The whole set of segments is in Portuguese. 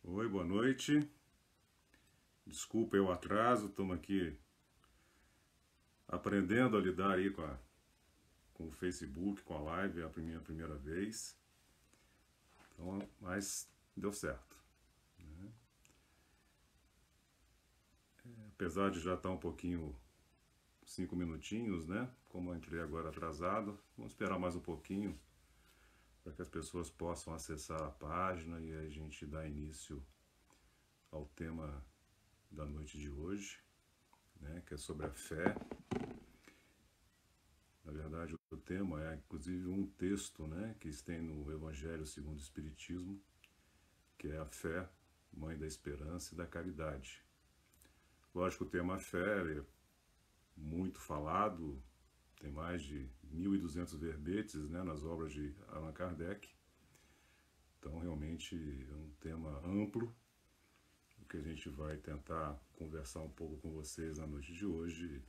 Oi, boa noite. Desculpa o atraso, estamos aqui aprendendo a lidar aí com o Facebook, com a live, é a minha primeira vez. Então, mas deu certo, né? Apesar de já estar um pouquinho, 5 minutinhos, né? Como eu entrei agora atrasado, vamos esperar mais um pouquinho para que as pessoas possam acessar a página e a gente dar início ao tema da noite de hoje, né, que é sobre a fé. Na verdade, o tema é inclusive um texto, né, que tem no Evangelho segundo o Espiritismo, que é a fé, mãe da esperança e da caridade. Lógico, o tema fé é muito falado, tem mais de 1.200 verbetes, né, nas obras de Allan Kardec. Então, realmente é um tema amplo, que a gente vai tentar conversar um pouco com vocês na noite de hoje,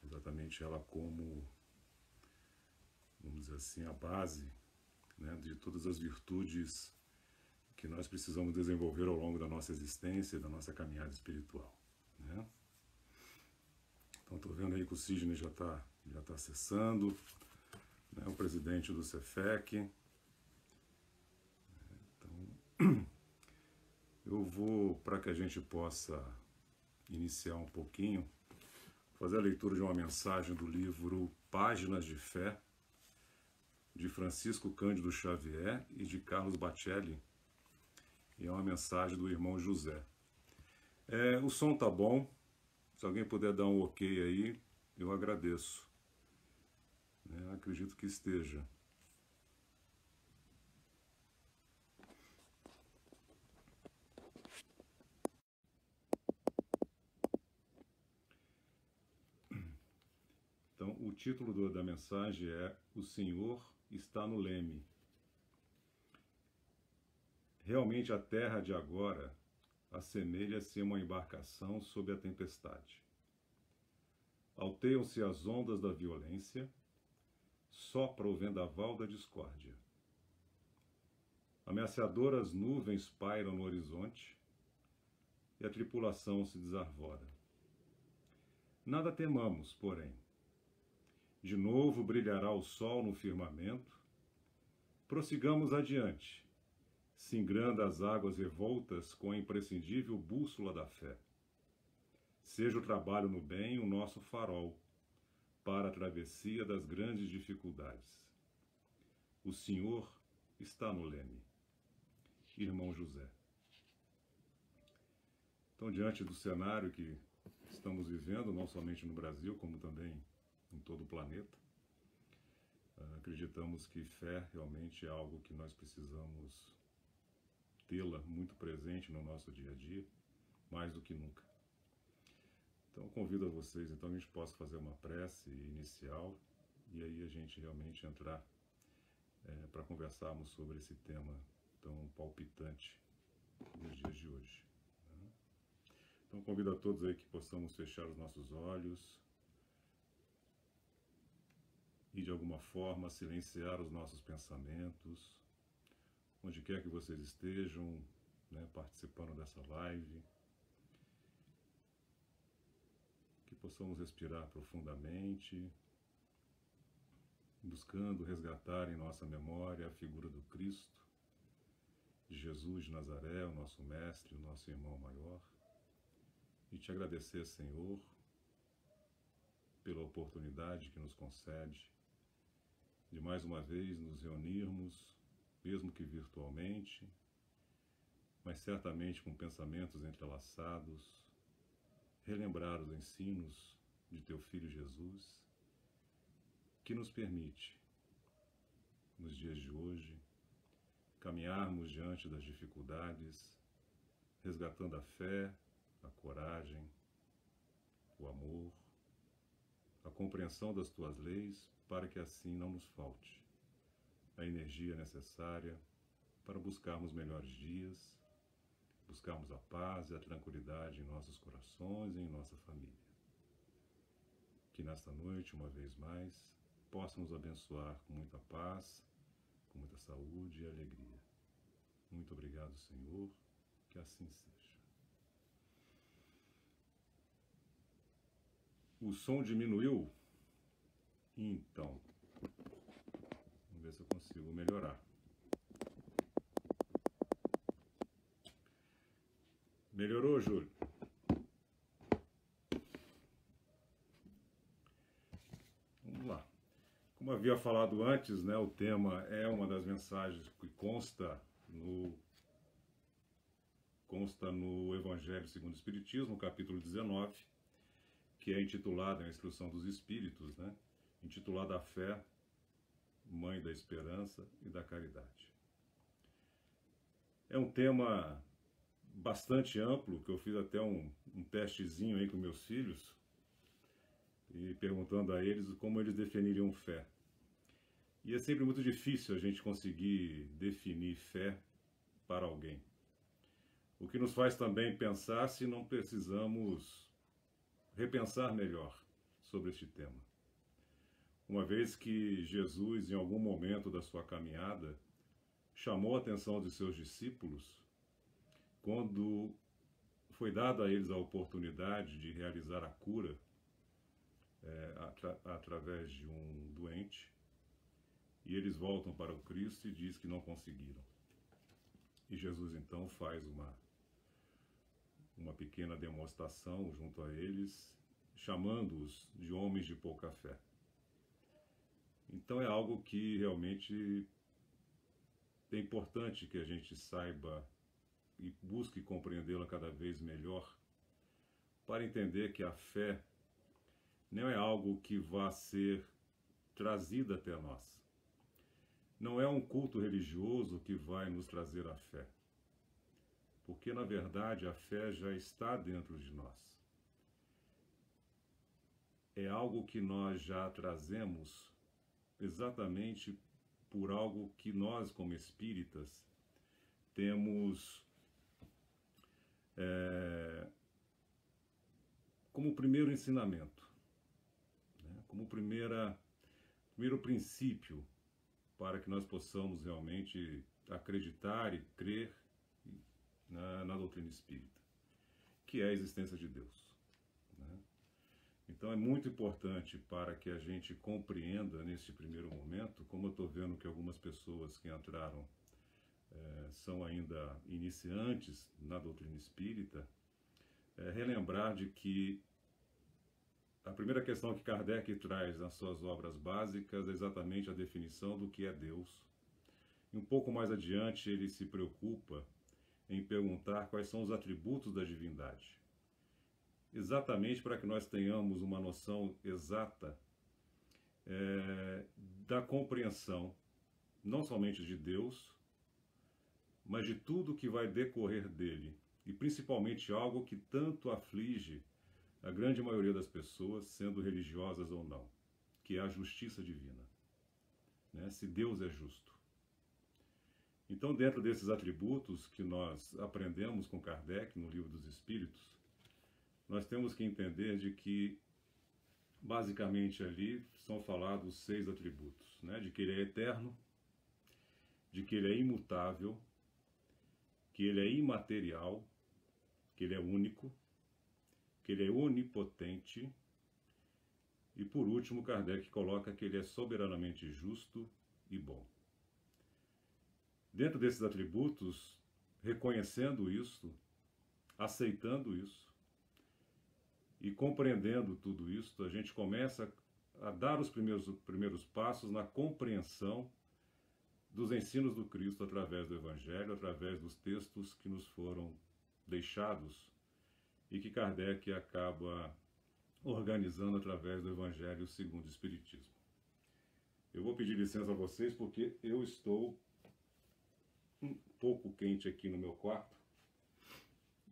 exatamente ela como, vamos dizer assim, a base, né, de todas as virtudes que nós precisamos desenvolver ao longo da nossa existência e da nossa caminhada espiritual, né? Então, estou vendo aí que o Sidney já tá acessando, né, o presidente do Cefec. Então, eu vou, para que a gente possa iniciar um pouquinho, fazer a leitura de uma mensagem do livro Páginas de Fé, de Francisco Cândido Xavier e de Carlos Bacelli, e é uma mensagem do irmão José. O som tá bom, se alguém puder dar um ok aí, eu agradeço. Acredito que esteja. Então, o título da mensagem é O Senhor está no leme. Realmente a terra de agora assemelha-se a uma embarcação sob a tempestade. Alteiam-se as ondas da violência, sopra o vendaval da discórdia. Ameaçadoras nuvens pairam no horizonte e a tripulação se desarvora. Nada temamos, porém. De novo brilhará o sol no firmamento. Prossigamos adiante, singrando as águas revoltas com a imprescindível bússola da fé. Seja o trabalho no bem o nosso farol para a travessia das grandes dificuldades. O Senhor está no leme. Irmão José. Então, diante do cenário que estamos vivendo, não somente no Brasil, como também em todo o planeta, acreditamos que fé realmente é algo que nós precisamos tê-la muito presente no nosso dia a dia, mais do que nunca. Então, convido a vocês, então, a gente possa fazer uma prece inicial e aí a gente realmente entrar para conversarmos sobre esse tema tão palpitante nos dias de hoje. Né? Então, convido a todos aí que possamos fechar os nossos olhos e, de alguma forma, silenciar os nossos pensamentos, onde quer que vocês estejam, né, participando dessa live. Que possamos respirar profundamente, buscando resgatar em nossa memória a figura do Cristo, de Jesus de Nazaré, o nosso mestre, o nosso irmão maior, e te agradecer, Senhor, pela oportunidade que nos concede de mais uma vez nos reunirmos, mesmo que virtualmente, mas certamente com pensamentos entrelaçados, relembrar os ensinos de teu Filho Jesus, que nos permite, nos dias de hoje, caminharmos diante das dificuldades, resgatando a fé, a coragem, o amor, a compreensão das tuas leis, para que assim não nos falte a energia necessária para buscarmos melhores dias, buscarmos a paz e a tranquilidade em nossos corações e em nossa família. Que nesta noite, uma vez mais, possa nos abençoar com muita paz, com muita saúde e alegria. Muito obrigado, Senhor, que assim seja. O som diminuiu? Então, vamos ver se eu consigo melhorar. Melhorou, Júlio? Vamos lá. Como havia falado antes, né, o tema é uma das mensagens que consta no Evangelho segundo o Espiritismo, capítulo 19, que é intitulado, a Instrução dos Espíritos, né, intitulada A Fé, Mãe da Esperança e da Caridade. É um tema bastante amplo, que eu fiz até um testezinho aí com meus filhos, e perguntando a eles como eles definiriam fé. E é sempre muito difícil a gente conseguir definir fé para alguém. O que nos faz também pensar se não precisamos repensar melhor sobre este tema. Uma vez que Jesus, em algum momento da sua caminhada, chamou a atenção de seus discípulos, quando foi dada a eles a oportunidade de realizar a cura através de um doente, e eles voltam para o Cristo e diz que não conseguiram. E Jesus então faz uma pequena demonstração junto a eles, chamando-os de homens de pouca fé. Então é algo que realmente é importante que a gente saiba e busque compreendê-la cada vez melhor, para entender que a fé não é algo que vá ser trazido até nós. Não é um culto religioso que vai nos trazer a fé, porque na verdade a fé já está dentro de nós. É algo que nós já trazemos exatamente por algo que nós, como espíritas, temos como primeiro ensinamento, né? Como primeiro princípio para que nós possamos realmente acreditar e crer na doutrina espírita, que é a existência de Deus, né? Então é muito importante para que a gente compreenda neste primeiro momento, como eu estou vendo que algumas pessoas que entraram são ainda iniciantes na doutrina espírita, relembrar de que a primeira questão que Kardec traz nas suas obras básicas é exatamente a definição do que é Deus. E um pouco mais adiante ele se preocupa em perguntar quais são os atributos da divindade. Exatamente para que nós tenhamos uma noção exata da compreensão, não somente de Deus, mas de tudo que vai decorrer dele. E principalmente algo que tanto aflige a grande maioria das pessoas, sendo religiosas ou não, que é a justiça divina, né? Se Deus é justo. Então, dentro desses atributos que nós aprendemos com Kardec no Livro dos Espíritos, nós temos que entender de que, basicamente ali, são falados 6 atributos, né? De que ele é eterno, de que ele é imutável, que ele é imaterial, que ele é único, que ele é onipotente, e por último Kardec coloca que ele é soberanamente justo e bom. Dentro desses atributos, reconhecendo isso, aceitando isso e compreendendo tudo isso, a gente começa a dar os primeiros passos na compreensão dos ensinos do Cristo através do Evangelho, através dos textos que nos foram deixados e que Kardec acaba organizando através do Evangelho segundo o Espiritismo. Eu vou pedir licença a vocês porque eu estou um pouco quente aqui no meu quarto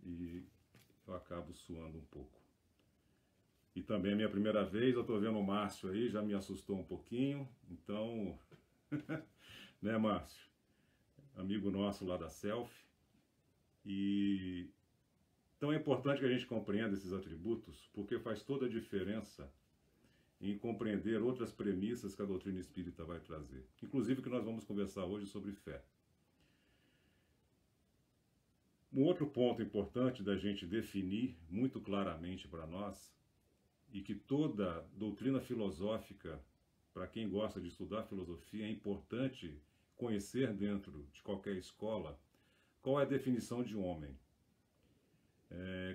e eu acabo suando um pouco. E também é minha primeira vez, eu estou vendo o Márcio aí, já me assustou um pouquinho, então, né, Márcio? Amigo nosso lá da Selfie. E então é importante que a gente compreenda esses atributos, porque faz toda a diferença em compreender outras premissas que a doutrina espírita vai trazer. Inclusive que nós vamos conversar hoje sobre fé. Um outro ponto importante da gente definir muito claramente para nós, e que toda doutrina filosófica, para quem gosta de estudar filosofia, é importante conhecer dentro de qualquer escola, qual é a definição de homem.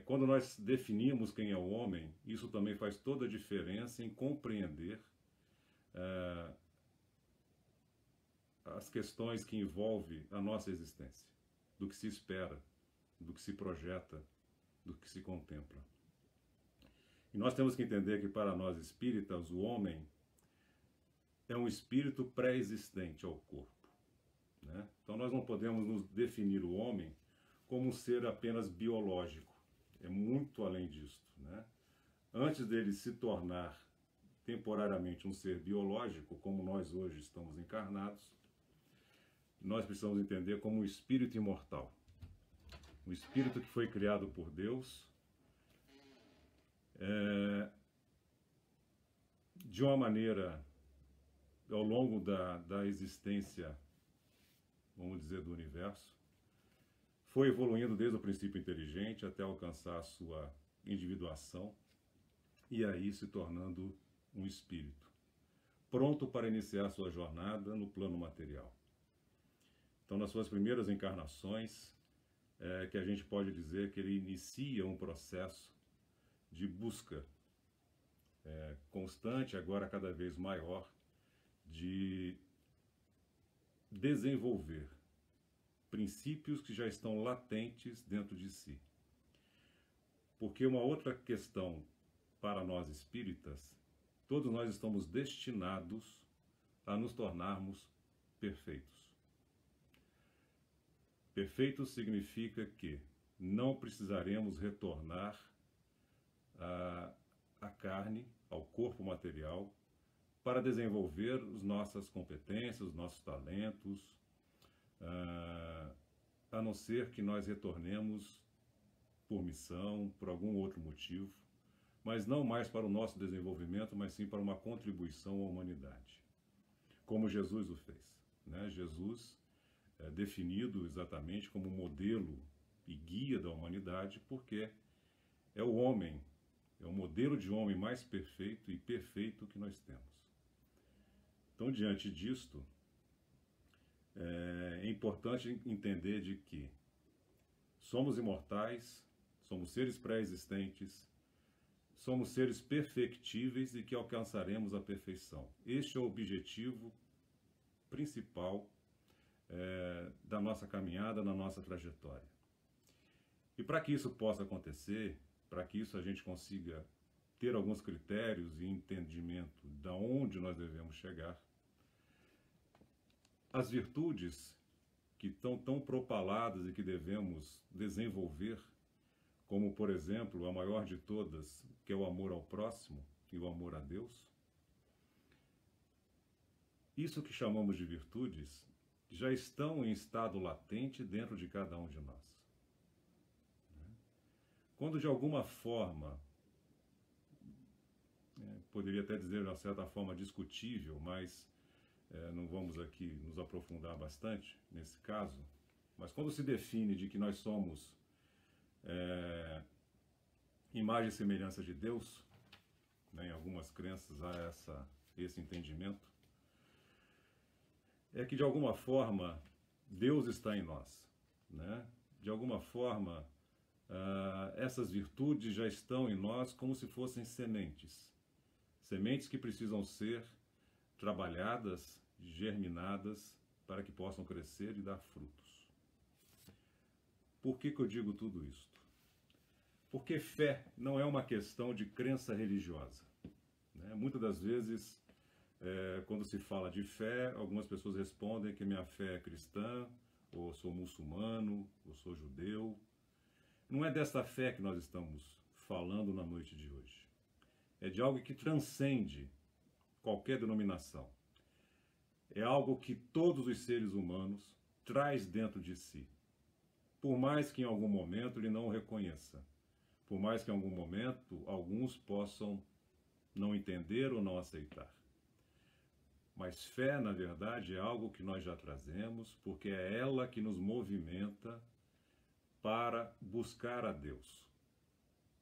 Quando nós definimos quem é o homem, isso também faz toda a diferença em compreender as questões que envolvem a nossa existência, do que se espera, do que se projeta, do que se contempla. E nós temos que entender que para nós espíritas, o homem é um espírito pré-existente ao corpo, né? Então nós não podemos nos definir o homem como um ser apenas biológico. É muito além disso, né? Antes dele se tornar temporariamente um ser biológico, como nós hoje estamos encarnados, nós precisamos entender como um espírito imortal. Um espírito que foi criado por Deus, de uma maneira, ao longo da existência, vamos dizer, do universo, foi evoluindo desde o princípio inteligente até alcançar a sua individuação e aí se tornando um espírito, pronto para iniciar sua jornada no plano material. Então, nas suas primeiras encarnações, que a gente pode dizer que ele inicia um processo de busca constante, agora cada vez maior, de desenvolver princípios que já estão latentes dentro de si. Porque uma outra questão para nós espíritas, todos nós estamos destinados a nos tornarmos perfeitos. Perfeitos significa que não precisaremos retornar à carne, ao corpo material, para desenvolver as nossas competências, os nossos talentos, a não ser que nós retornemos por missão, por algum outro motivo, mas não mais para o nosso desenvolvimento, mas sim para uma contribuição à humanidade, como Jesus o fez, né? Jesus é definido exatamente como modelo e guia da humanidade, porque é o homem, é o modelo de homem mais perfeito e perfeito que nós temos. Então, diante disto, é importante entender de que somos imortais, somos seres pré-existentes, somos seres perfectíveis e que alcançaremos a perfeição. Este é o objetivo principal da nossa caminhada, na nossa trajetória. E para que isso possa acontecer, para que isso a gente consiga ter alguns critérios e entendimento de onde nós devemos chegar, as virtudes que estão tão propaladas e que devemos desenvolver, como, por exemplo, a maior de todas, que é o amor ao próximo e o amor a Deus, isso que chamamos de virtudes já estão em estado latente dentro de cada um de nós. Quando de alguma forma, poderia até dizer de uma certa forma discutível, mas não vamos aqui nos aprofundar bastante nesse caso, mas quando se define de que nós somos imagem e semelhança de Deus, né, em algumas crenças há esse entendimento, é que de alguma forma Deus está em nós, né? De alguma forma essas virtudes já estão em nós como se fossem sementes, sementes que precisam ser trabalhadas, germinadas, para que possam crescer e dar frutos. Por que eu digo tudo isto? Porque fé não é uma questão de crença religiosa, né? Muitas das vezes, quando se fala de fé, algumas pessoas respondem que minha fé é cristã, ou sou muçulmano, ou sou judeu. Não é dessa fé que nós estamos falando na noite de hoje. É de algo que transcende qualquer denominação. É algo que todos os seres humanos traz dentro de si. Por mais que em algum momento ele não o reconheça. Por mais que em algum momento alguns possam não entender ou não aceitar. Mas fé, na verdade, é algo que nós já trazemos, porque é ela que nos movimenta para buscar a Deus,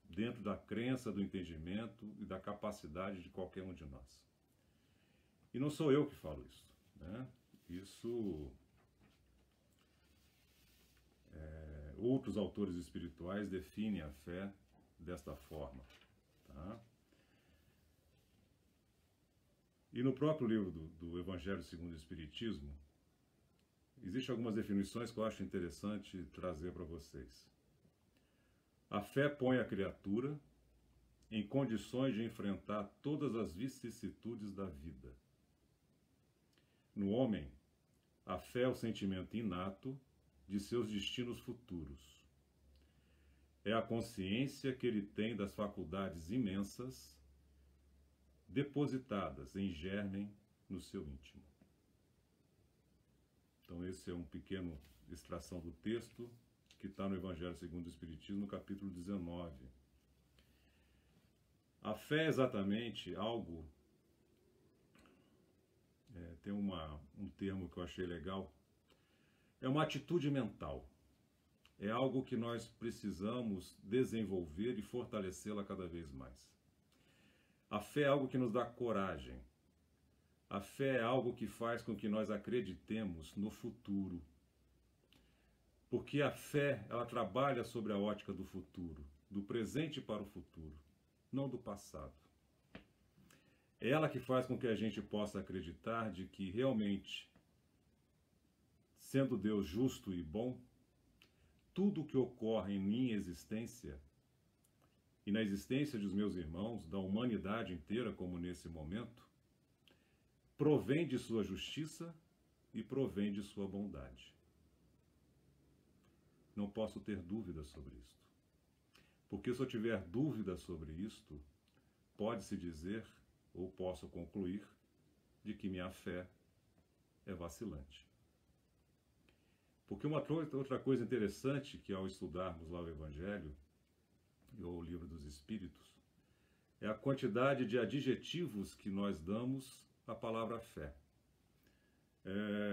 dentro da crença, do entendimento e da capacidade de qualquer um de nós. E não sou eu que falo isso, né? Isso outros autores espirituais definem a fé desta forma, tá? E no próprio livro do Evangelho segundo o Espiritismo, existem algumas definições que eu acho interessante trazer para vocês. A fé põe a criatura em condições de enfrentar todas as vicissitudes da vida. No homem, a fé é o sentimento inato de seus destinos futuros. É a consciência que ele tem das faculdades imensas depositadas em germen no seu íntimo. Então esse é um pequeno extração do texto que está no Evangelho segundo o Espiritismo, no capítulo 19. A fé é exatamente algo... tem um termo que eu achei legal. É uma atitude mental. É algo que nós precisamos desenvolver e fortalecê-la cada vez mais. A fé é algo que nos dá coragem. A fé é algo que faz com que nós acreditemos no futuro. Porque a fé, ela trabalha sobre a ótica do futuro, do presente para o futuro, não do passado. É ela que faz com que a gente possa acreditar de que realmente, sendo Deus justo e bom, tudo o que ocorre em minha existência e na existência dos meus irmãos, da humanidade inteira, como nesse momento, provém de sua justiça e provém de sua bondade. Não posso ter dúvidas sobre isto. Porque se eu tiver dúvida sobre isto, pode-se dizer, ou posso concluir, de que minha fé é vacilante. Porque uma outra coisa interessante que ao estudarmos lá o Evangelho, ou o Livro dos Espíritos, é a quantidade de adjetivos que nós damos à palavra fé.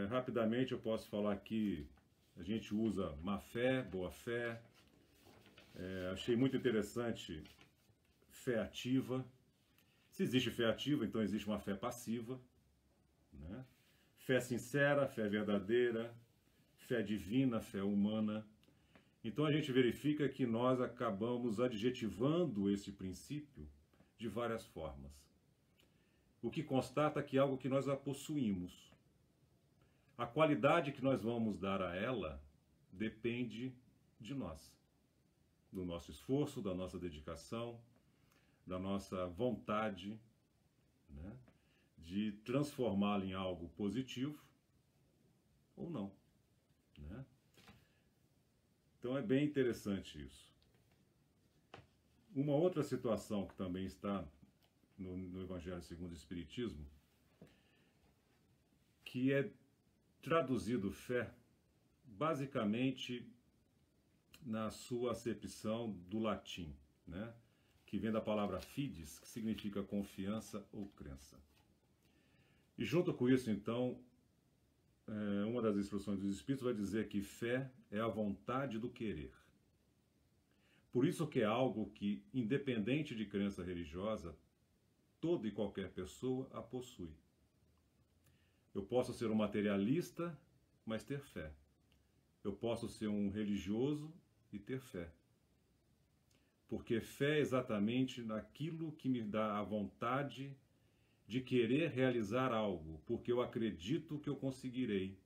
Rapidamente eu posso falar que a gente usa má fé, boa fé, achei muito interessante fé ativa. Se existe fé ativa, então existe uma fé passiva, né? Fé sincera, fé verdadeira, fé divina, fé humana. Então a gente verifica que nós acabamos adjetivando esse princípio de várias formas. O que constata que é algo que nós a possuímos. A qualidade que nós vamos dar a ela depende de nós, do nosso esforço, da nossa dedicação, da nossa vontade, né, de transformá-la em algo positivo ou não, né? Então é bem interessante isso. Uma outra situação que também está no Evangelho segundo o Espiritismo, que é traduzido fé basicamente na sua acepção do latim, né? Que vem da palavra fides, que significa confiança ou crença. E junto com isso, então, uma das instruções dos Espíritos vai dizer que fé é a vontade do querer. Por isso que é algo que, independente de crença religiosa, toda e qualquer pessoa a possui. Eu posso ser um materialista, mas ter fé. Eu posso ser um religioso e ter fé. Porque fé é exatamente naquilo que me dá a vontade de querer realizar algo, porque eu acredito que eu conseguirei,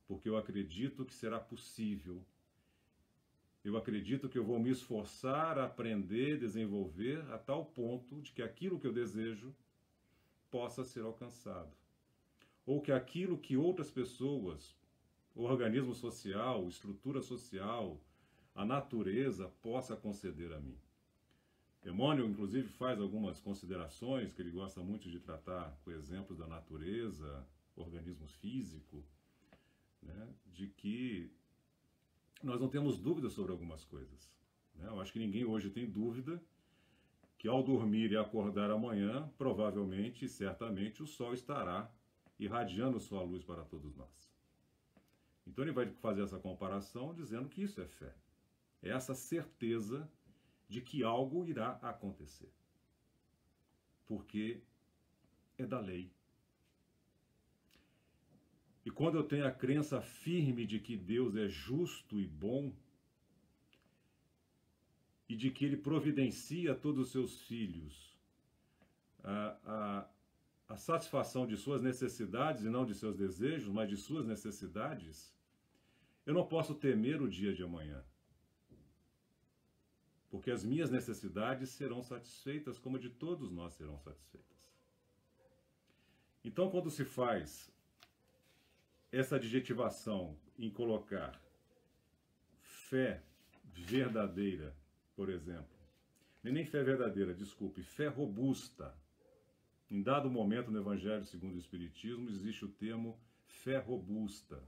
porque eu acredito que será possível. Eu acredito que eu vou me esforçar a aprender, desenvolver, a tal ponto de que aquilo que eu desejo possa ser alcançado. Ou que aquilo que outras pessoas o organismo social, estrutura social, a natureza possa conceder a mim. Emmanuel, inclusive, faz algumas considerações que ele gosta muito de tratar com exemplos da natureza, organismo físico, né, de que nós não temos dúvida sobre algumas coisas. Né? Eu acho que ninguém hoje tem dúvida que ao dormir e acordar amanhã, provavelmente e certamente o sol estará irradiando sua luz para todos nós. Então ele vai fazer essa comparação dizendo que isso é fé. É essa certeza de que algo irá acontecer. Porque é da lei. E quando eu tenho a crença firme de que Deus é justo e bom, e de que Ele providencia a todos os seus filhos a satisfação de suas necessidades, e não de seus desejos, mas de suas necessidades, eu não posso temer o dia de amanhã. Porque as minhas necessidades serão satisfeitas, como de todos nós serão satisfeitas. Então, quando se faz essa adjetivação em colocar fé verdadeira, por exemplo, nem fé verdadeira, desculpe, fé robusta. Em dado momento no Evangelho segundo o Espiritismo existe o termo fé robusta,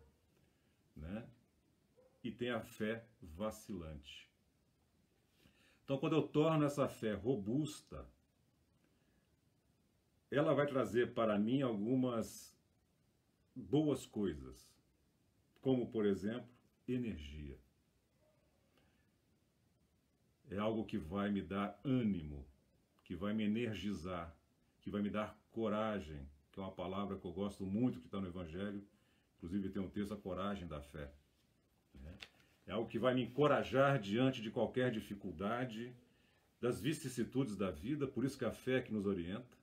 né? E tem a fé vacilante. Então, quando eu torno essa fé robusta, ela vai trazer para mim algumas boas coisas, como, por exemplo, energia. É algo que vai me dar ânimo, que vai me energizar, que vai me dar coragem, que é uma palavra que eu gosto muito, que está no Evangelho, inclusive tem um texto, a coragem da fé. É algo que vai me encorajar diante de qualquer dificuldade, das vicissitudes da vida, por isso que a fé é que nos orienta,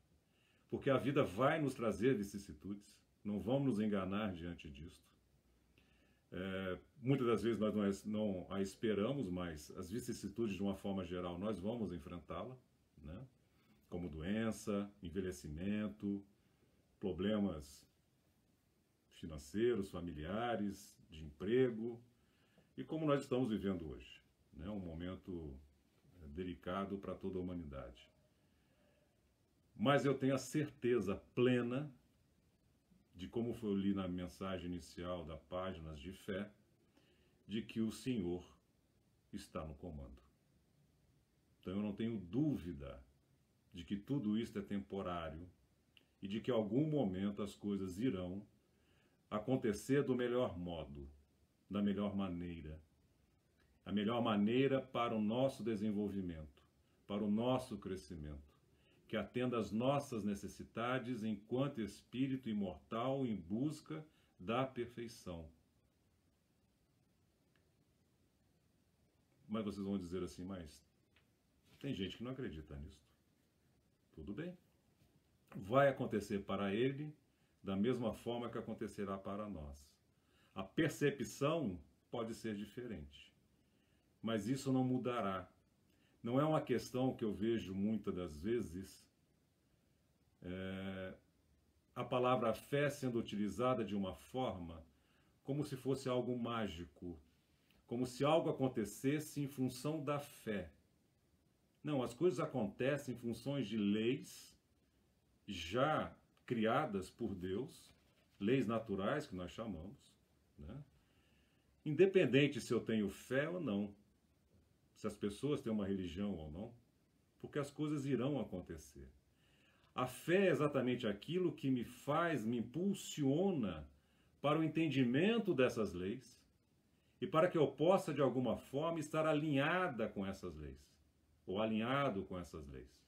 porque a vida vai nos trazer vicissitudes, não vamos nos enganar diante disto. Muitas das vezes nós não a esperamos, mas as vicissitudes, de uma forma geral, nós vamos enfrentá-la, né? Como doença, envelhecimento, problemas financeiros, familiares, de emprego, e como nós estamos vivendo hoje, né? Um momento delicado para toda a humanidade. Mas eu tenho a certeza plena de, como eu li na mensagem inicial da Páginas de Fé, de que o Senhor está no comando. Então eu não tenho dúvida de que tudo isto é temporário e de que em algum momento as coisas irão acontecer do melhor modo, da melhor maneira. A melhor maneira para o nosso desenvolvimento, para o nosso crescimento, que atenda às nossas necessidades enquanto espírito imortal em busca da perfeição. Mas vocês vão dizer assim, mas tem gente que não acredita nisso. Tudo bem. Vai acontecer para ele da mesma forma que acontecerá para nós. A percepção pode ser diferente, mas isso não mudará. Não é uma questão que eu vejo muitas das vezes a palavra fé sendo utilizada de uma forma como se fosse algo mágico, como se algo acontecesse em função da fé. Não, as coisas acontecem em funções de leis já criadas por Deus, leis naturais que nós chamamos, né? Independente se eu tenho fé ou não, se as pessoas têm uma religião ou não, porque as coisas irão acontecer. A fé é exatamente aquilo que me faz, me impulsiona para o entendimento dessas leis e para que eu possa, de alguma forma, estar alinhada com essas leis, ou alinhado com essas leis.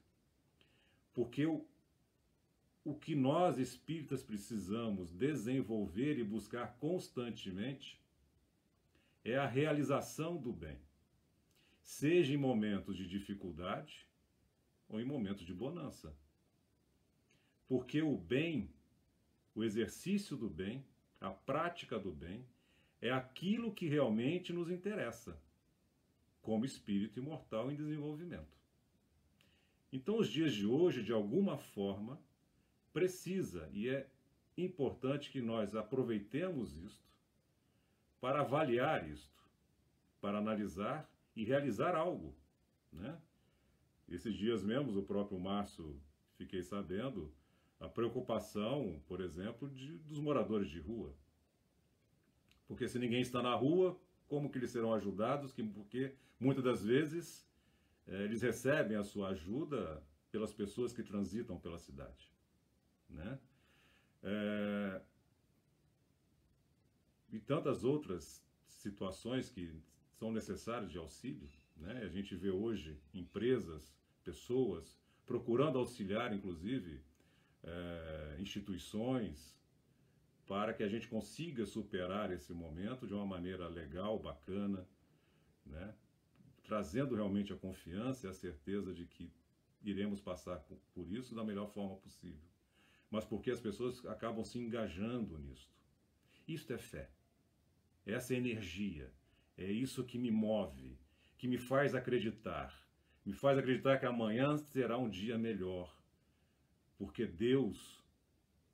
Porque o que nós espíritas precisamos desenvolver e buscar constantemente é a realização do bem, seja em momentos de dificuldade ou em momentos de bonança. Porque o bem, o exercício do bem, a prática do bem, é aquilo que realmente nos interessa, como espírito imortal em desenvolvimento. Então, os dias de hoje, de alguma forma, precisa, e é importante que nós aproveitemos isto, para avaliar isto, para analisar e realizar algo, né? Esses dias mesmo, o próprio Márcio, fiquei sabendo, a preocupação, por exemplo, dos moradores de rua. Porque se ninguém está na rua, como que eles serão ajudados? Porque muitas das vezes eles recebem a sua ajuda pelas pessoas que transitam pela cidade, né? E tantas outras situações que são necessárias de auxílio, né? A gente vê hoje empresas, pessoas procurando auxiliar, inclusive, instituições, para que a gente consiga superar esse momento de uma maneira legal, bacana, né? Trazendo realmente a confiança e a certeza de que iremos passar por isso da melhor forma possível. Mas porque as pessoas acabam se engajando nisto. Isto é fé. Essa é energia. É isso que me move, que me faz acreditar. Me faz acreditar que amanhã será um dia melhor. Porque Deus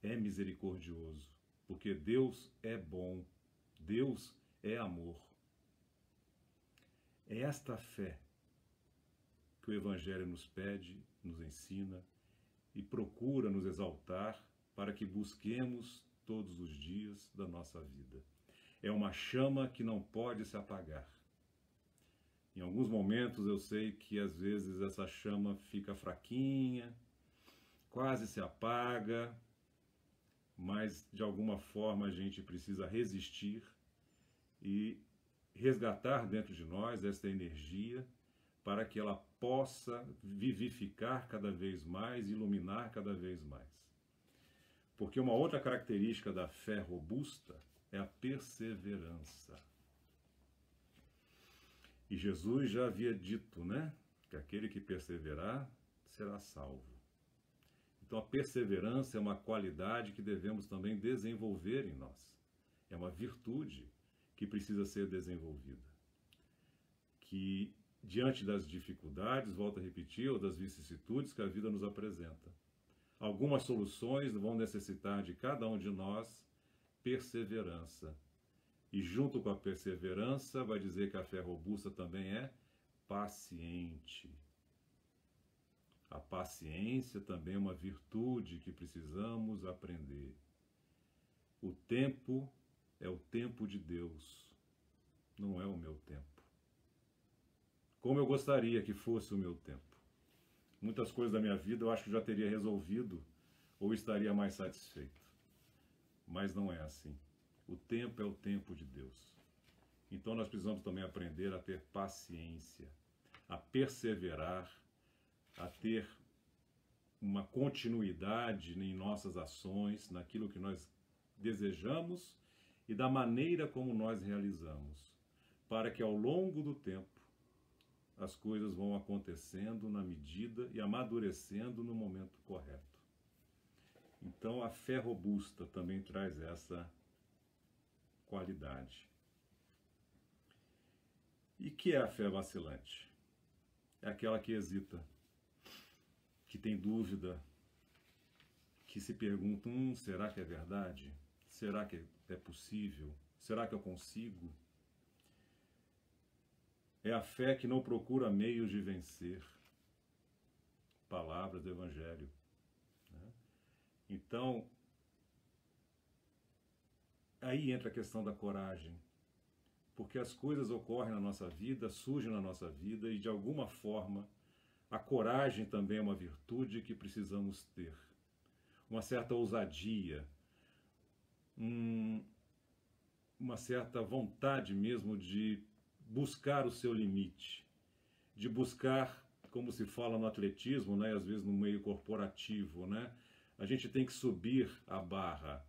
é misericordioso. Porque Deus é bom. Deus é amor. É esta fé que o Evangelho nos pede, nos ensina e procura nos exaltar para que busquemos todos os dias da nossa vida. É uma chama que não pode se apagar. Em alguns momentos eu sei que às vezes essa chama fica fraquinha, quase se apaga, mas de alguma forma a gente precisa resistir e resgatar dentro de nós esta energia para que ela possa vivificar cada vez mais, iluminar cada vez mais. Porque uma outra característica da fé robusta é a perseverança. E Jesus já havia dito, né, que aquele que perseverar será salvo. Então a perseverança é uma qualidade que devemos também desenvolver em nós. É uma virtude que precisa ser desenvolvida. Que diante das dificuldades, volto a repetir, ou das vicissitudes que a vida nos apresenta, algumas soluções vão necessitar de cada um de nós perseverança. E junto com a perseverança, vai dizer que a fé robusta também é paciente. A paciência também é uma virtude que precisamos aprender. O tempo é o tempo de Deus, não é o meu tempo. Como eu gostaria que fosse o meu tempo. Muitas coisas da minha vida eu acho que já teria resolvido ou estaria mais satisfeito. Mas não é assim. O tempo é o tempo de Deus. Então nós precisamos também aprender a ter paciência, a perseverar, a ter uma continuidade em nossas ações, naquilo que nós desejamos e da maneira como nós realizamos, para que ao longo do tempo as coisas vão acontecendo na medida e amadurecendo no momento correto. Então a fé robusta também traz essa qualidade. E que é a fé vacilante? É aquela que hesita, que tem dúvida, que se pergunta, será que é verdade? Será que é possível? Será que eu consigo? É a fé que não procura meios de vencer. Palavras do Evangelho. Né? Então, aí entra a questão da coragem. Porque as coisas ocorrem na nossa vida, surgem na nossa vida e, de alguma forma, a coragem também é uma virtude que precisamos ter. Uma certa ousadia, uma certa vontade mesmo de buscar o seu limite, de buscar, como se fala no atletismo, né, às vezes no meio corporativo, né, a gente tem que subir a barra.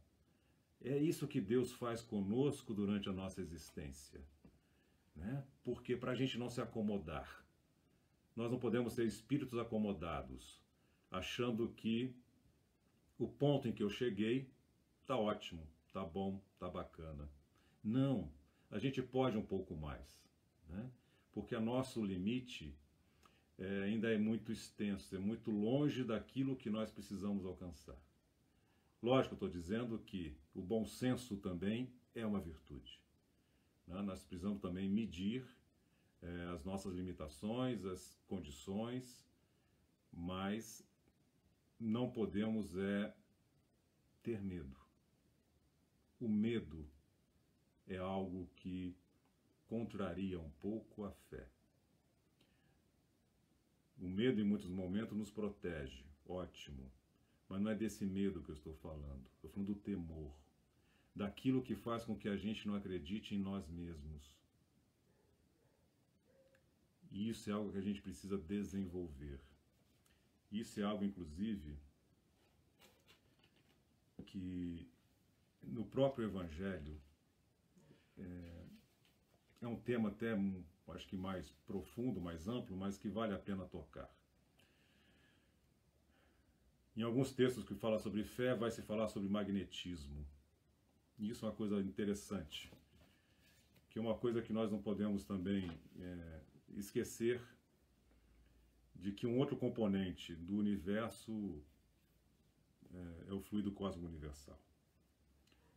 É isso que Deus faz conosco durante a nossa existência, né? Porque para a gente não se acomodar, nós não podemos ser espíritos acomodados, achando que o ponto em que eu cheguei está ótimo, está bom, está bacana. Não, a gente pode um pouco mais, né? Porque o nosso limite ainda é muito extenso, é muito longe daquilo que nós precisamos alcançar. Lógico, estou dizendo que o bom senso também é uma virtude. né? Nós precisamos também medir as nossas limitações, as condições, mas não podemos ter medo. O medo é algo que contraria um pouco a fé. O medo, em muitos momentos, nos protege, ótimo. Mas não é desse medo que eu estou falando. Estou falando do temor, daquilo que faz com que a gente não acredite em nós mesmos. E isso é algo que a gente precisa desenvolver. Isso é algo, inclusive, que no próprio Evangelho é um tema até, acho que mais profundo, mais amplo, mas que vale a pena tocar. Em alguns textos que falam sobre fé, vai se falar sobre magnetismo. E isso é uma coisa interessante, que é uma coisa que nós não podemos também esquecer, de que um outro componente do universo é o fluido cósmico universal.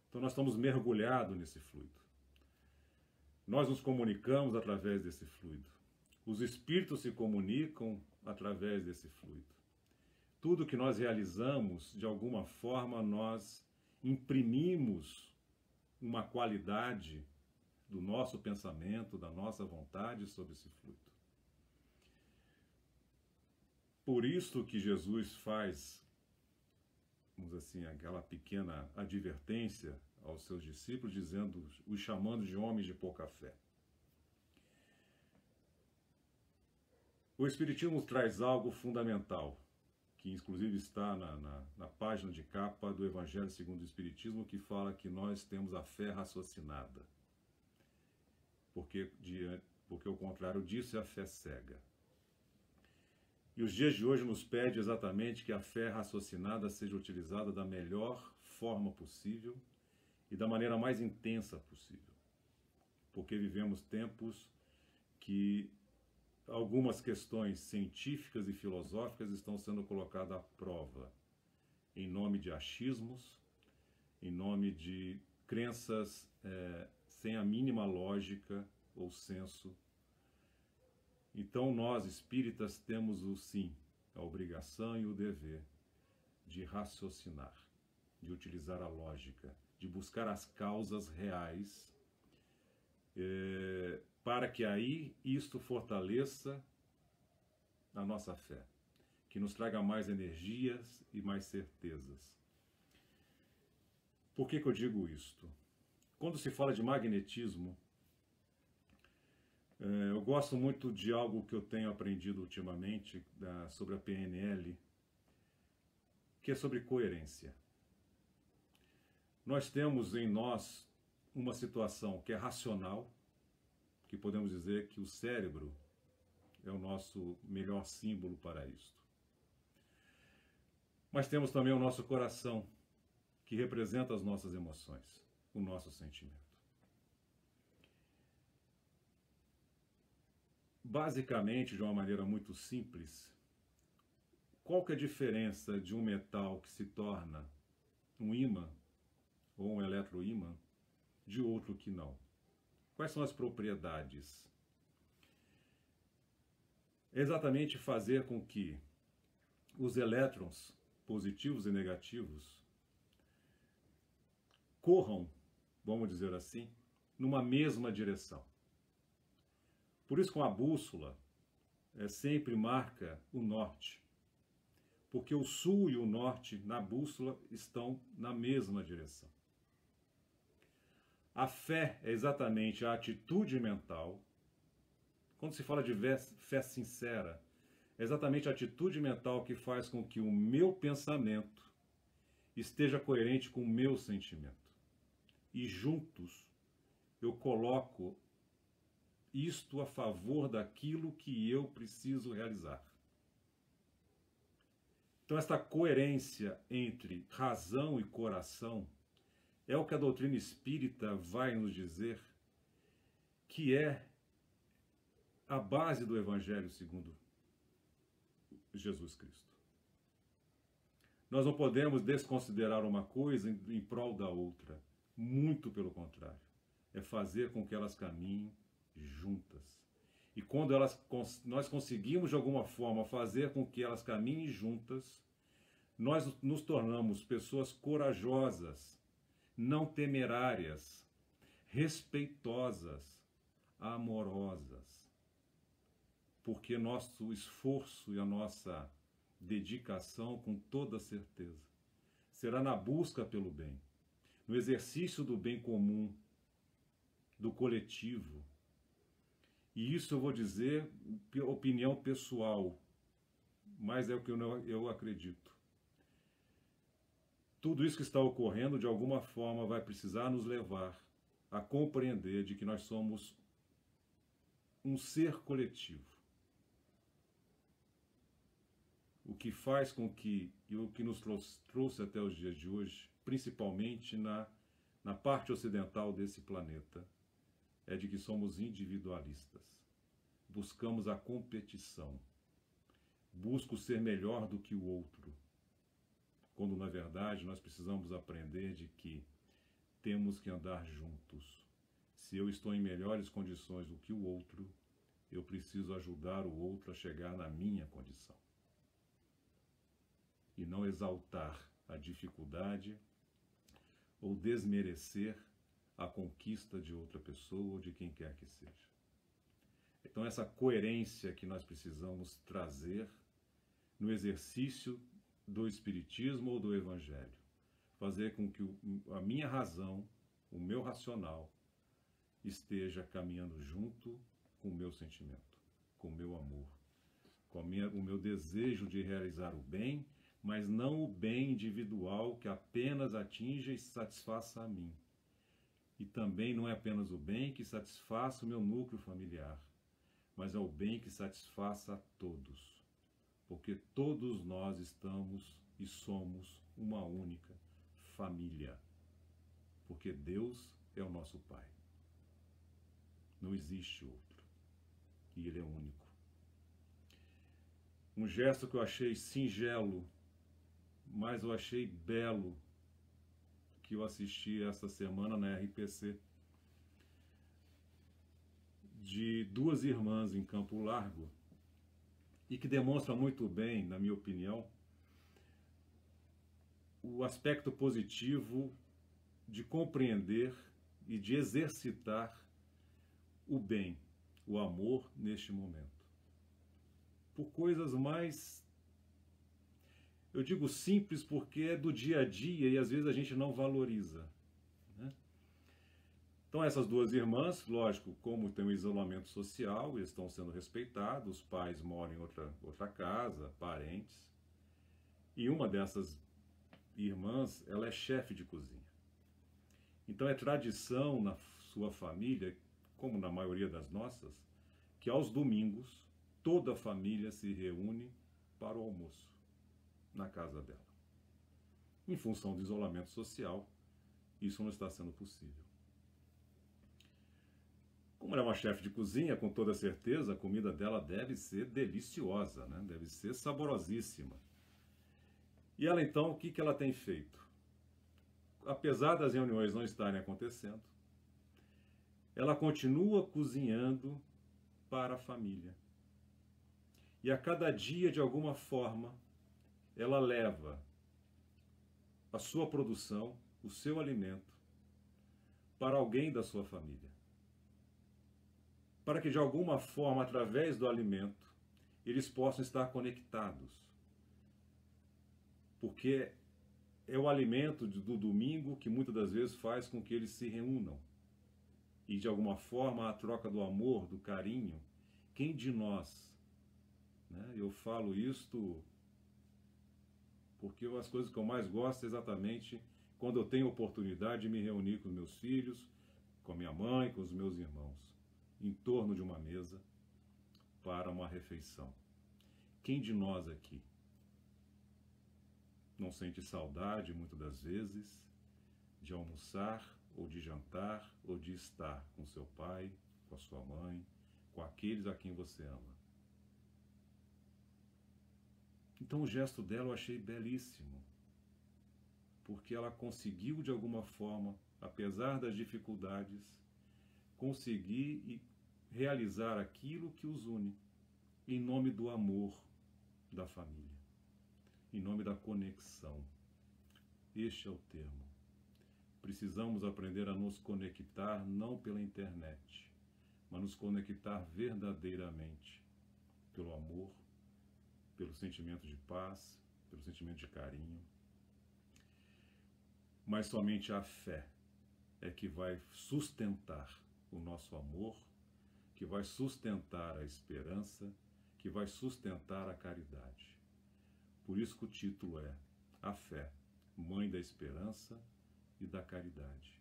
Então nós estamos mergulhados nesse fluido. Nós nos comunicamos através desse fluido. Os espíritos se comunicam através desse fluido. Tudo que nós realizamos, de alguma forma, nós imprimimos uma qualidade do nosso pensamento, da nossa vontade sobre esse fluido. Por isso que Jesus faz, vamos assim, aquela pequena advertência aos seus discípulos, os chamando de homens de pouca fé. O Espiritismo traz algo fundamental, que inclusive está na página de capa do Evangelho segundo o Espiritismo, que fala que nós temos a fé raciocinada. Porque o contrário disso é a fé cega. E os dias de hoje nos pede exatamente que a fé raciocinada seja utilizada da melhor forma possível e da maneira mais intensa possível. Porque vivemos tempos que algumas questões científicas e filosóficas estão sendo colocadas à prova em nome de achismos, em nome de crenças sem a mínima lógica ou senso. Então nós, espíritas, temos a obrigação e o dever de raciocinar, de utilizar a lógica, de buscar as causas reais, para que aí isto fortaleça a nossa fé, que nos traga mais energias e mais certezas. Por que eu digo isto? Quando se fala de magnetismo, eu gosto muito de algo que eu tenho aprendido ultimamente sobre a PNL, que é sobre coerência. Nós temos em nós uma situação que é racional, que podemos dizer que o cérebro é o nosso melhor símbolo para isto. Mas temos também o nosso coração, que representa as nossas emoções, o nosso sentimento. Basicamente, de uma maneira muito simples, qual que é a diferença de um metal que se torna um ímã ou um eletroímã de outro que não? Quais são as propriedades? É exatamente fazer com que os elétrons positivos e negativos corram, vamos dizer assim, numa mesma direção. Por isso, com a bússola, sempre marca o norte, porque o sul e o norte na bússola estão na mesma direção. A fé é exatamente a atitude mental. Quando se fala de fé sincera, é exatamente a atitude mental que faz com que o meu pensamento esteja coerente com o meu sentimento. E juntos eu coloco isto a favor daquilo que eu preciso realizar. Então, esta coerência entre razão e coração é o que a doutrina espírita vai nos dizer que é a base do Evangelho segundo Jesus Cristo. Nós não podemos desconsiderar uma coisa em prol da outra, muito pelo contrário. é fazer com que elas caminhem juntas. E quando nós conseguimos de alguma forma fazer com que elas caminhem juntas, nós nos tornamos pessoas corajosas, não temerárias, respeitosas, amorosas. Porque nosso esforço e a nossa dedicação, com toda certeza, será na busca pelo bem, no exercício do bem comum, do coletivo. E isso eu vou dizer, opinião pessoal, mas é o que eu acredito. Tudo isso que está ocorrendo, de alguma forma, vai precisar nos levar a compreender de que nós somos um ser coletivo. O que faz com que, e o que nos trouxe até os dias de hoje, principalmente na parte ocidental desse planeta, é de que somos individualistas. Buscamos a competição. Busco ser melhor do que o outro. Quando, na verdade, nós precisamos aprender de que temos que andar juntos. Se eu estou em melhores condições do que o outro, eu preciso ajudar o outro a chegar na minha condição. E não exaltar a dificuldade ou desmerecer a conquista de outra pessoa ou de quem quer que seja. Então, essa coerência que nós precisamos trazer no exercício do Espiritismo ou do Evangelho, fazer com que a minha razão, o meu racional, esteja caminhando junto com o meu sentimento, com o meu amor, com o meu desejo de realizar o bem, mas não o bem individual que apenas atinja e satisfaça a mim. E também não é apenas o bem que satisfaça o meu núcleo familiar, mas é o bem que satisfaça a todos. Porque todos nós estamos e somos uma única família. Porque Deus é o nosso Pai. Não existe outro. E Ele é único. Um gesto que eu achei singelo, mas eu achei belo, que eu assisti esta semana na RPC, de duas irmãs em Campo Largo, e que demonstra muito bem, na minha opinião, o aspecto positivo de compreender e de exercitar o bem, o amor neste momento. Por coisas mais, eu digo simples porque é do dia a dia e às vezes a gente não valoriza, né? Então essas duas irmãs, lógico, como tem um isolamento social, eles estão sendo respeitados, os pais moram em outra casa, parentes, e uma dessas irmãs, ela é chefe de cozinha. Então é tradição na sua família, como na maioria das nossas, que aos domingos toda a família se reúne para o almoço na casa dela. Em função do isolamento social, isso não está sendo possível. Como ela é uma chefe de cozinha, com toda certeza, a comida dela deve ser deliciosa, né? Deve ser saborosíssima. E ela então, o que ela tem feito? Apesar das reuniões não estarem acontecendo, ela continua cozinhando para a família. E a cada dia, de alguma forma, ela leva a sua produção, o seu alimento, para alguém da sua família. Para que, de alguma forma, através do alimento, eles possam estar conectados. Porque é o alimento do domingo que muitas das vezes faz com que eles se reúnam. E, de alguma forma, a troca do amor, do carinho. Quem de nós, né? Eu falo isto porque as coisas que eu mais gosto é exatamente quando eu tenho oportunidade de me reunir com meus filhos, com a minha mãe, com os meus irmãos, em torno de uma mesa para uma refeição. Quem de nós aqui não sente saudade, muitas das vezes, de almoçar, ou de jantar, ou de estar com seu pai, com a sua mãe, com aqueles a quem você ama? Então o gesto dela eu achei belíssimo, porque ela conseguiu de alguma forma, apesar das dificuldades, conseguir e realizar aquilo que os une, em nome do amor da família, em nome da conexão. Este é o termo. Precisamos aprender a nos conectar não pela internet, mas nos conectar verdadeiramente pelo amor, pelo sentimento de paz, pelo sentimento de carinho. Mas somente a fé é que vai sustentar o nosso amor, que vai sustentar a esperança, que vai sustentar a caridade. Por isso que o título é A Fé, Mãe da Esperança e da Caridade.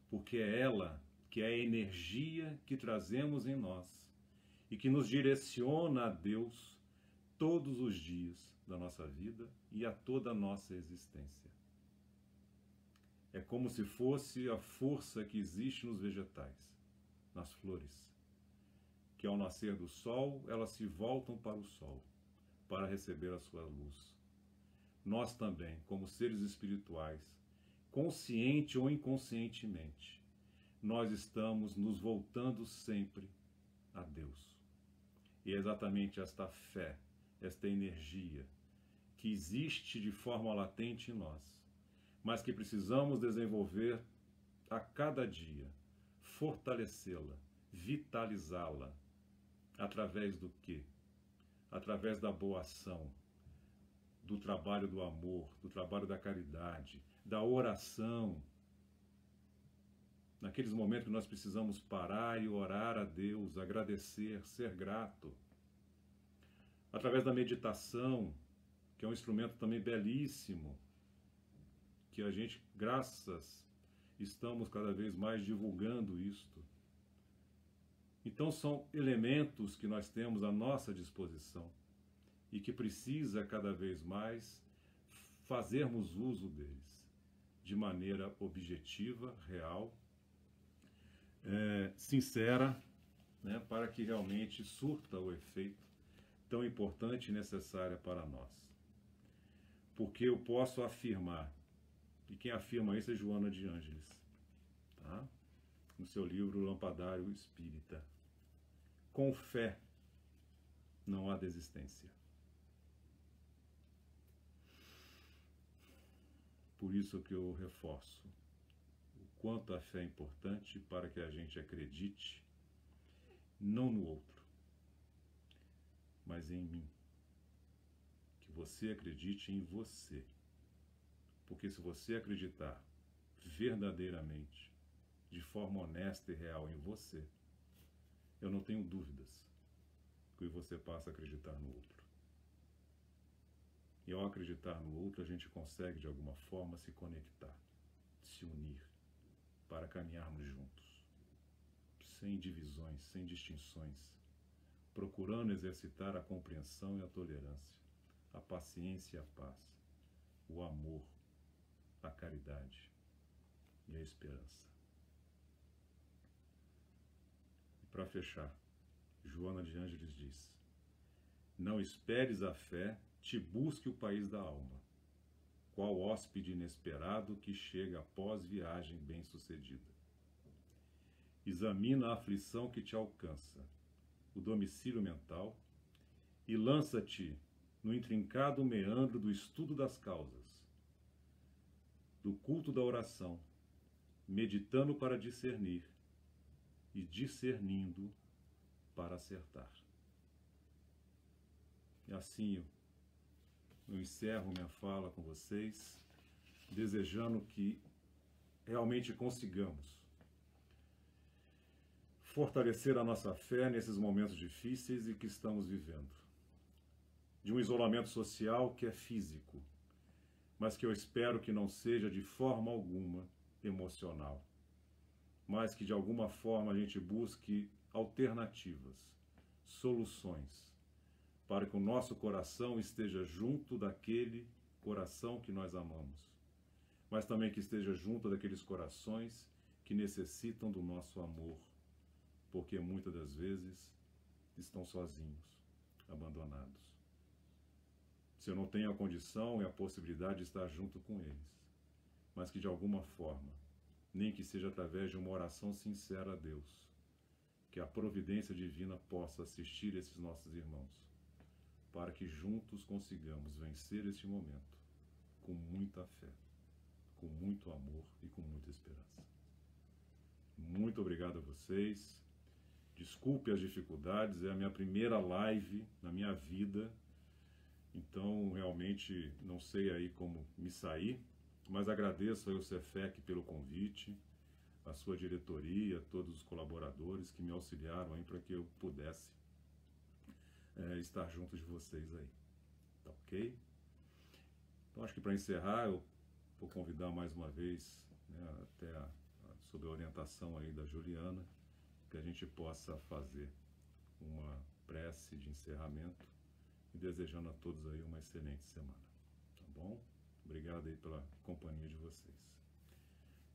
Porque é ela que é a energia que trazemos em nós e que nos direciona a Deus todos os dias da nossa vida e a toda a nossa existência. É como se fosse a força que existe nos vegetais, nas flores, que ao nascer do sol, elas se voltam para o sol, para receber a sua luz. Nós também, como seres espirituais, consciente ou inconscientemente, nós estamos nos voltando sempre a Deus. E é exatamente esta fé, esta energia, que existe de forma latente em nós, mas que precisamos desenvolver a cada dia, fortalecê-la, vitalizá-la, através do quê? Através da boa ação, do trabalho do amor, do trabalho da caridade, da oração. Naqueles momentos que nós precisamos parar e orar a Deus, agradecer, ser grato. Através da meditação, que é um instrumento também belíssimo, que a gente, estamos cada vez mais divulgando isto. Então são elementos que nós temos à nossa disposição e que precisa cada vez mais fazermos uso deles de maneira objetiva, real, sincera, né, para que realmente surta o efeito tão importante e necessário para nós. Porque eu posso afirmar, e quem afirma isso é Joana de Ângeles, tá? No seu livro Lampadário Espírita. Com fé não há desistência. Por isso que eu reforço o quanto a fé é importante para que a gente acredite não no outro, mas em mim. Que você acredite em você. Porque se você acreditar verdadeiramente, de forma honesta e real em você, eu não tenho dúvidas que você passa a acreditar no outro. E ao acreditar no outro, a gente consegue de alguma forma se conectar, se unir, para caminharmos juntos, sem divisões, sem distinções, procurando exercitar a compreensão e a tolerância, a paciência e a paz, o amor, a caridade e a esperança. E para fechar, Joana de Ângeles diz: não esperes a fé, te busque o país da alma, qual hóspede inesperado que chega após viagem bem-sucedida. Examina a aflição que te alcança, o domicílio mental, e lança-te no intrincado meandro do estudo das causas, do culto da oração, meditando para discernir e discernindo para acertar. E assim eu encerro minha fala com vocês, desejando que realmente consigamos fortalecer a nossa fé nesses momentos difíceis e que estamos vivendo. De um isolamento social que é físico, mas que eu espero que não seja de forma alguma emocional, mas que de alguma forma a gente busque alternativas, soluções, para que o nosso coração esteja junto daquele coração que nós amamos, mas também que esteja junto daqueles corações que necessitam do nosso amor, porque muitas das vezes estão sozinhos, abandonados. Se eu não tenho a condição e a possibilidade de estar junto com eles, mas que de alguma forma nem que seja através de uma oração sincera a Deus, que a providência divina possa assistir esses nossos irmãos, para que juntos consigamos vencer este momento com muita fé, com muito amor e com muita esperança. Muito obrigado a vocês. Desculpe as dificuldades, é a minha primeira live na minha vida, então realmente não sei aí como me sair, mas agradeço ao Cefec pelo convite, a sua diretoria, todos os colaboradores que me auxiliaram aí para que eu pudesse estar junto de vocês aí, tá ok? Então acho que para encerrar eu vou convidar mais uma vez, né, sob a orientação aí da Juliana, que a gente possa fazer uma prece de encerramento e desejando a todos aí uma excelente semana, tá bom? Obrigado aí pela companhia de vocês.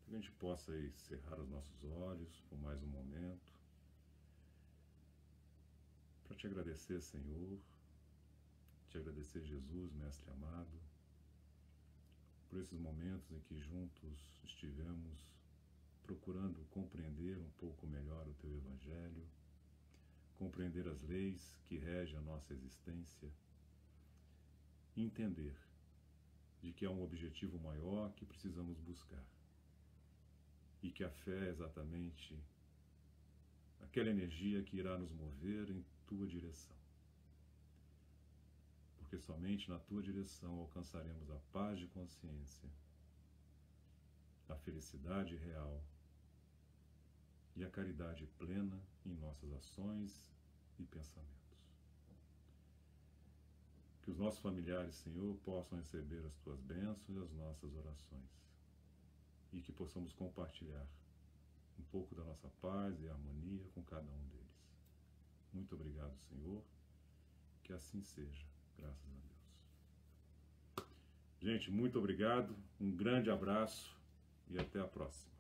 Que a gente possa aí cerrar os nossos olhos por mais um momento, para te agradecer, Senhor, te agradecer, Jesus, Mestre amado, por esses momentos em que juntos estivemos procurando compreender um pouco melhor o Teu Evangelho, compreender as leis que regem a nossa existência, e entender de que há um objetivo maior que precisamos buscar, e que a fé é exatamente aquela energia que irá nos mover em Tua direção. Porque somente na Tua direção alcançaremos a paz de consciência, a felicidade real e a caridade plena em nossas ações e pensamentos. Que os nossos familiares, Senhor, possam receber as Tuas bênçãos e as nossas orações, e que possamos compartilhar um pouco da nossa paz e harmonia com cada um deles. Muito obrigado, Senhor, que assim seja, graças a Deus. Gente, muito obrigado, um grande abraço e até a próxima.